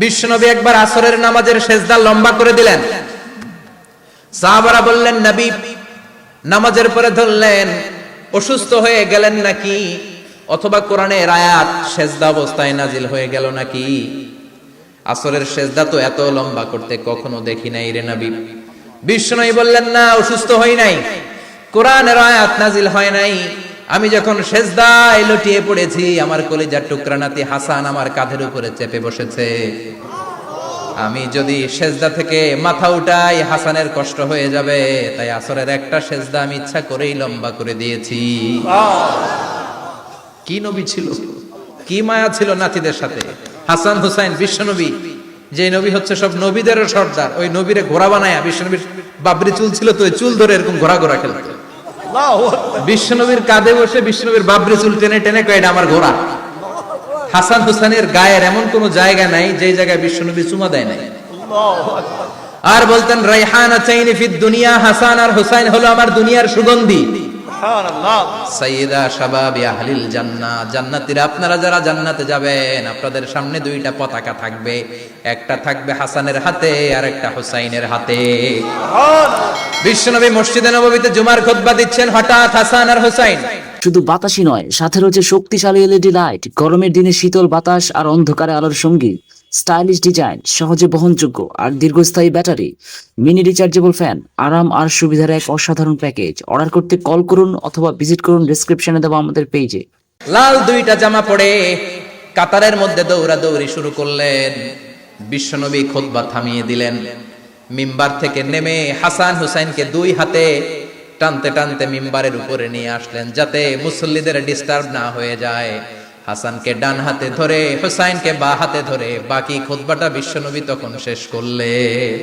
বিশ্বনবী একবার আসরের নামাজের সেজদা লম্বা করে দিলেন। সাহাবারা বললেন, নবী নামাজের পরে ধরলেন, অসুস্থ হয়ে গেলেন নাকি, অথবা কোরআনের আয়াত সেজদা অবস্থায় নাজিল হয়ে গেল নাকি? আসরের সেজদা তো এত লম্বা করতে কখনো দেখি নাই রে নবী। বিশ্বনবী বললেন, না, অসুস্থ হই নাই, কোরআনের আয়াত নাজিল হয় নাই। আমি যখন সেজদায় লুটিয়ে পড়েছি, আমার কলিজার টুকরা নাতি হাসান আমার কাঁধের উপরে চেপে বসেছে। আমি যদি সেজদা থেকে মাথা উঠাই হাসানের কষ্ট হয়ে যাবে, তাই আসরের একটা সেজদা আমি ইচ্ছা করেই লম্বা করে দিয়েছি। কি নবী ছিল, কি মায়া ছিল নাতিদের সাথে। হাসান হুসাইন বিশ্বনবী, যে নবী হচ্ছে সব নবীদেরও সর্দার, ওই নবীরে ঘোড়া বানায়া, বিশ্বনবীর বাবরি চুল ছিল তো, ওই চুল ধরে এরকম ঘোড়া ঘোড়া খেলত। বিশ্বনবীর কাঁধে বসে বিশ্বনবীর বাবরি চুল টেনে টেনে কয়, এটা আমার ঘোড়া। হাসান হুসাইনের গায়ের এমন কোন জায়গা নাই যে জায়গায় বিশ্বনবী চুমা দেয় নাই। আর বলতেন, রাইহানাতাইনি ফিদ দুনিয়া, হাসান আর হুসাইন হলো আমার দুনিয়ার সুগন্ধি। সুবহানাল্লাহ। সাইয়্যিদা শাবাবি আহলিল জান্নাহ, জান্নাতীরা আপনারা যারা জান্নাতে যাবেন, আপনাদের সামনে দুইটা পতাকা থাকবে, একটা থাকবে হাসানের হাতে আর একটা হুসাইনের হাতে। সুবহানাল্লাহ। বিশ্বনবী মসজিদে নববীতে জুমার খুতবা দিচ্ছেন, হঠাৎ হাসান আর হুসাইন। শুধু বাতাসই নয়, সাথে রয়েছে শক্তিশালী এলইডি লাইট, গরমের দিনে শীতল বাতাস আর অন্ধকারে আলোর সঙ্গী, স্টাইলিশ ডিজাইন, সহজে বহনযোগ্য আর দীর্ঘস্থায়ী ব্যাটারি, মিনি রিচার্জেবল ফ্যান, আরাম আর সুবিধার এক অসাধারণ প্যাকেজ। অর্ডার করতে কল করুন অথবা ভিজিট করুন ডেসক্রিপশনে দেওয়া আমাদের পেজে। লাল দুইটা জামা পরে কাতারের মধ্যে দৌড়াদৌড়ি শুরু করলেন। বিশ্বনবী খুতবা থামিয়ে দিলেন। মিম্বার থেকে নেমে হাসান হুসাইনকে দুই হাতে টানতে টানতে মিম্বারের উপরে নিয়ে আসলেন, যাতে মুসল্লিদের ডিস্টার্ব না হয়ে যায়। হাসানকে ডান হাতে ধরে, হুসাইনকে বা হাতে ধরে বাকি খুতবাটা বিশ্বনবী তখন শেষ করলেন।